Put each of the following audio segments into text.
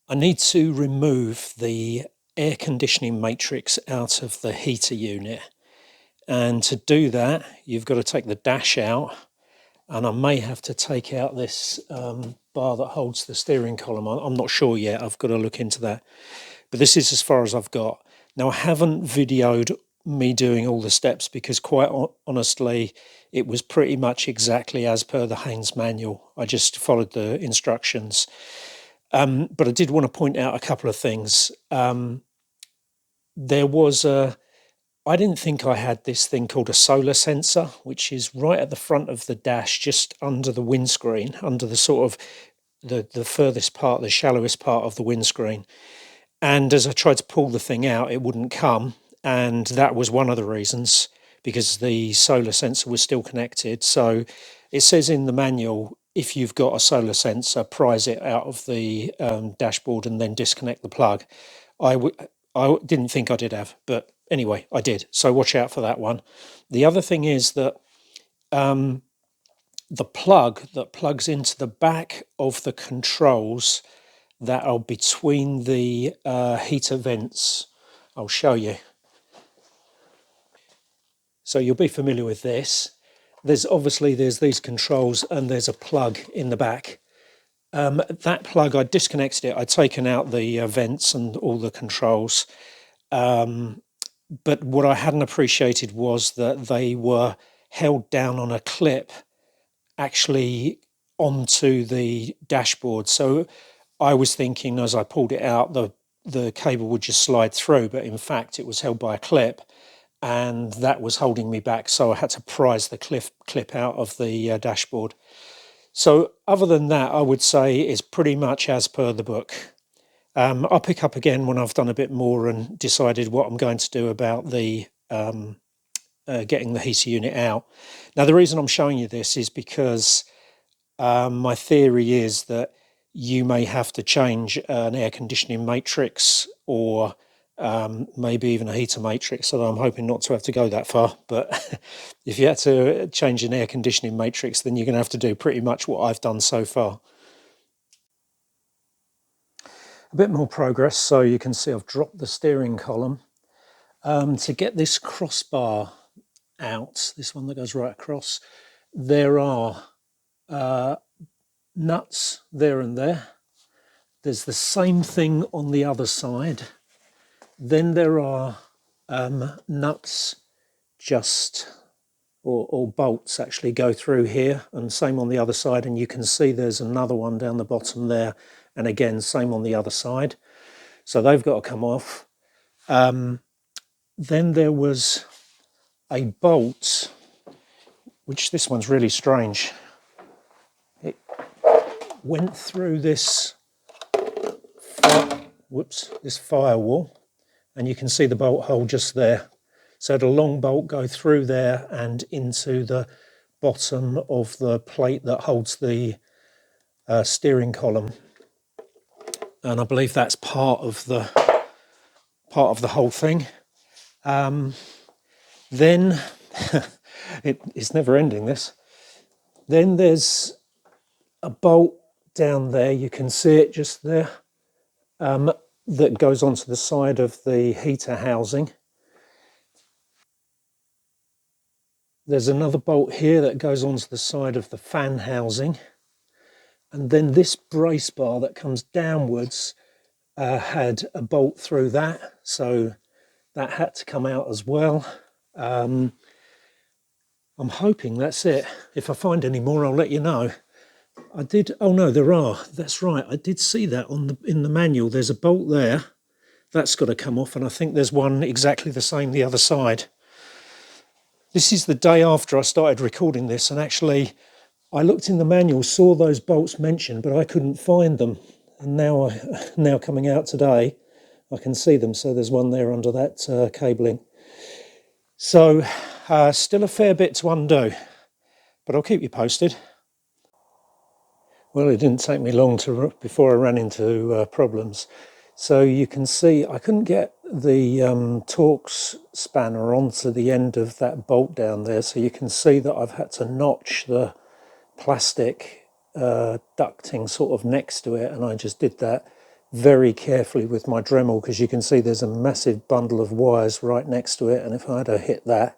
I need to remove the air conditioning matrix out of the heater unit. And to do that, you've got to take the dash out, and I may have to take out this bar that holds the steering column. I'm not sure yet, I've got to look into that. But this is as far as I've got. Now, I haven't videoed me doing all the steps because quite honestly, it was pretty much exactly as per the Haynes manual. I just followed the instructions. But I did want to point out a couple of things. There was I didn't think I had this thing called a solar sensor, which is right at the front of the dash, just under the windscreen, under the sort of the furthest part, the shallowest part of the windscreen. And as I tried to pull the thing out, it wouldn't come. And that was one of the reasons, because the solar sensor was still connected. So it says in the manual, if you've got a solar sensor, prise it out of the dashboard and then disconnect the plug. I didn't think I did have, but anyway, I did. So watch out for that one. The other thing is that the plug that plugs into the back of the controls that are between the heater vents, I'll show you. So you'll be familiar with this. There's these controls and there's a plug in the back. That plug, I disconnected it. I'd taken out the vents and all the controls. But what I hadn't appreciated was that they were held down on a clip actually onto the dashboard. So I was thinking as I pulled it out, the cable would just slide through, but in fact it was held by a clip, and that was holding me back. So I had to prise the clip out of the dashboard. So other than that, I would say it's pretty much as per the book. I'll pick up again when I've done a bit more and decided what I'm going to do about the getting the heater unit out. Now, the reason I'm showing you this is because my theory is that you may have to change an air conditioning matrix, or maybe even a heater matrix, although I'm hoping not to have to go that far. But if you had to change an air conditioning matrix, then you're going to have to do pretty much what I've done so far. A bit more progress. So you can see I've dropped the steering column. To get this crossbar out, this one that goes right across, there are nuts there and there. There's the same thing on the other side. Then there are nuts or bolts actually go through here, and same on the other side, and you can see there's another one down the bottom there, and again same on the other side. So they've got to come off. Then there was a bolt, which this one's really strange. It went through this firewall, and you can see the bolt hole just there. So the long bolt go through there and into the bottom of the plate that holds the steering column, and I believe that's part of the whole thing. Then it's never ending, this. Then there's a bolt down there, you can see it just there, that goes onto the side of the heater housing. There's another bolt here that goes onto the side of the fan housing. And then this brace bar that comes downwards had a bolt through that, so that had to come out as well. I'm hoping that's it. If I find any more, I'll let you know. I did, oh no, there are, that's right, I did see that in the manual. There's a bolt there, that's got to come off, and I think there's one exactly the same the other side. This is the day after I started recording this, and actually I looked in the manual, saw those bolts mentioned, but I couldn't find them. And now coming out today, I can see them. So there's one there under that cabling. So still a fair bit to undo, but I'll keep you posted. Well, it didn't take me long before I ran into problems. So you can see I couldn't get the Torx spanner onto the end of that bolt down there. So you can see that I've had to notch the plastic ducting sort of next to it, and I just did that very carefully with my Dremel, because you can see there's a massive bundle of wires right next to it, and if I had hit that,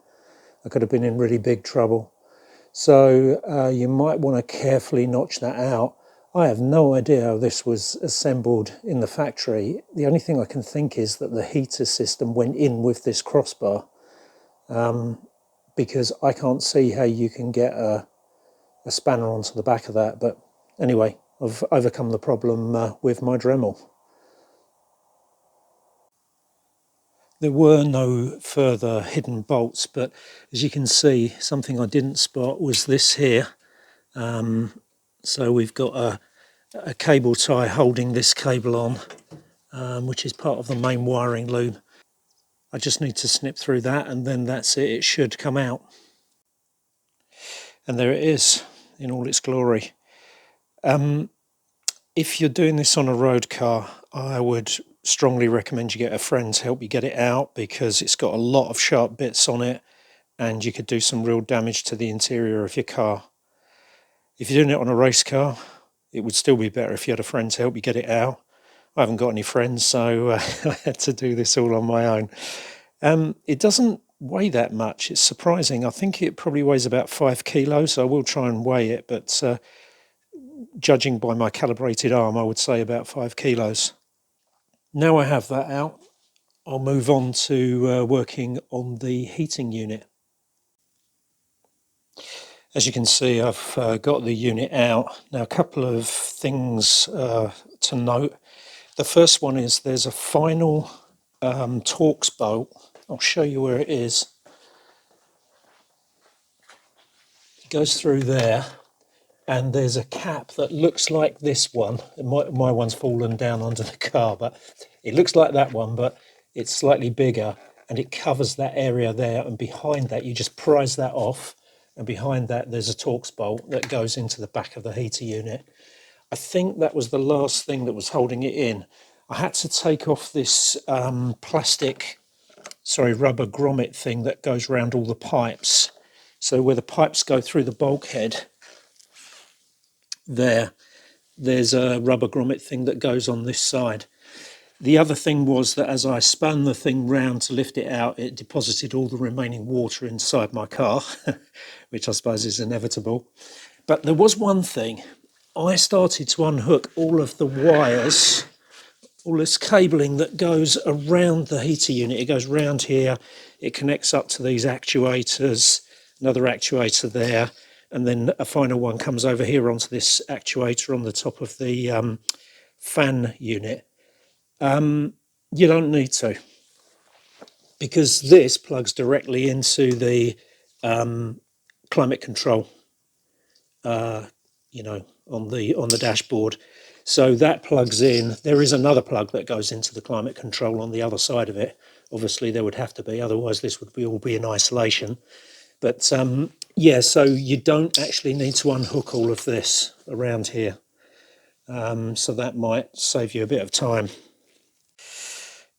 I could have been in really big trouble. So you might want to carefully notch that out. I have no idea how this was assembled in the factory. The only thing I can think is that the heater system went in with this crossbar, because I can't see how you can get a spanner onto the back of that. But anyway, I've overcome the problem with my Dremel. There were no further hidden bolts, but as you can see, something I didn't spot was this here. So we've got a cable tie holding this cable on, which is part of the main wiring loom. I just need to snip through that, and then that's it. It should come out. And there it is in all its glory. If you're doing this on a road car, I would strongly recommend you get a friend to help you get it out, because it's got a lot of sharp bits on it and you could do some real damage to the interior of your car. If you're doing it on a race car, it would still be better if you had a friend to help you get it out. I haven't got any friends, so I had to do this all on my own. It doesn't weigh that much. It's surprising. I think it probably weighs about 5 kilos. I will try and weigh it, but judging by my calibrated arm, I would say about 5 kilos. Now I have that out, I'll move on to working on the heating unit. As you can see, I've got the unit out. Now, a couple of things to note. The first one is there's a final Torx bolt. I'll show you where it is. It goes through there, and there's a cap that looks like this one. My one's fallen down under the car, but it looks like that one, but it's slightly bigger, and it covers that area there, and behind that you just prise that off, and behind that there's a Torx bolt that goes into the back of the heater unit. I think that was the last thing that was holding it in. I had to take off this rubber grommet thing that goes around all the pipes. So where the pipes go through the bulkhead, there's a rubber grommet thing that goes on this side. The other thing was that as I spun the thing round to lift it out, it deposited all the remaining water inside my car, which I suppose is inevitable. But there was one thing. I started to unhook all of the wires, all this cabling that goes around the heater unit. It goes round here, it connects up to these actuators, another actuator there, and then a final one comes over here onto this actuator on the top of the fan unit. You don't need to, because this plugs directly into the climate control, on the dashboard. So that plugs in. There is another plug that goes into the climate control on the other side of it. Obviously, there would have to be, otherwise this would all be in isolation. But yeah, so you don't actually need to unhook all of this around here. So that might save you a bit of time.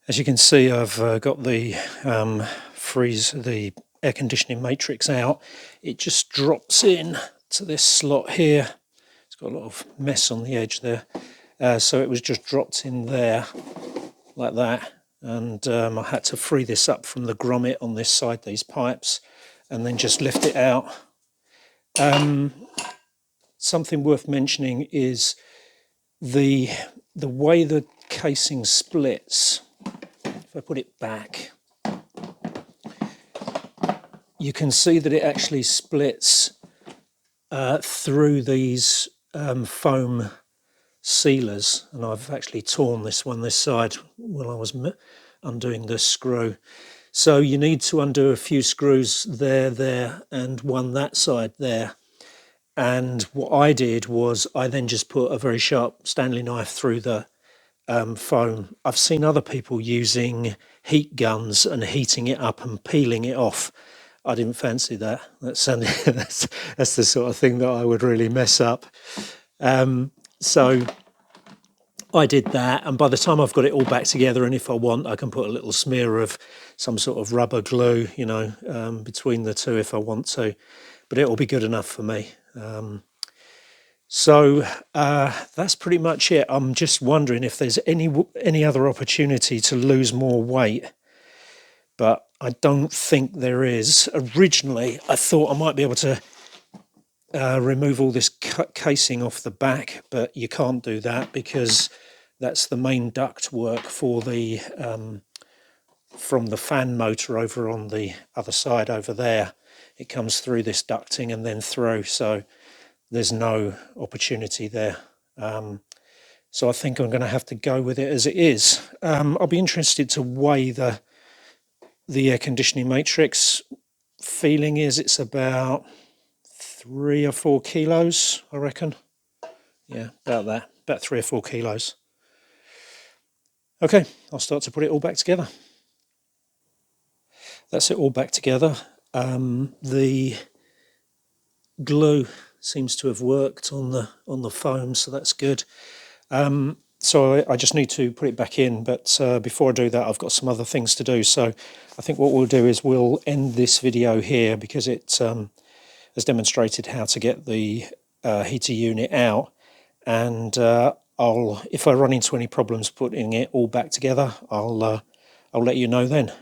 As you can see, I've got the the air conditioning matrix out. It just drops in to this slot here. It's got a lot of mess on the edge there. So it was just dropped in there like that. And I had to free this up from the grommet on this side, these pipes, and then just lift it out. Something worth mentioning is the way the casing splits. If I put it back, you can see that it actually splits through these foam sealers, and I've actually torn this side while I was undoing the screw. So you need to undo a few screws there, and one that side there. And what I did was I then just put a very sharp Stanley knife through the foam. I've seen other people using heat guns and heating it up and peeling it off. I didn't fancy that. That's the sort of thing that I would really mess up. So I did that, and by the time I've got it all back together, and if I want, I can put a little smear of some sort of rubber glue, between the two if I want to, but it'll be good enough for me. So that's pretty much it. I'm just wondering if there's any other opportunity to lose more weight, but I don't think there is. Originally, I thought I might be able to remove all this casing off the back, but you can't do that because that's the main duct work for the from the fan motor over on the other side over there. It comes through this ducting and then through, so there's no opportunity there. So I think I'm going to have to go with it as it is. I'll be interested to weigh the air conditioning matrix. Feeling is it's about 3 or 4 kilos, I reckon. Yeah, about that, about 3 or 4 kilos. Okay, I'll start to put it all back together. That's it all back together. The glue seems to have worked on the foam, so that's good. So I just need to put it back in, but before I do that, I've got some other things to do. So I think what we'll do is we'll end this video here because it has demonstrated how to get the heater unit out, and if I run into any problems putting it all back together, I'll let you know then.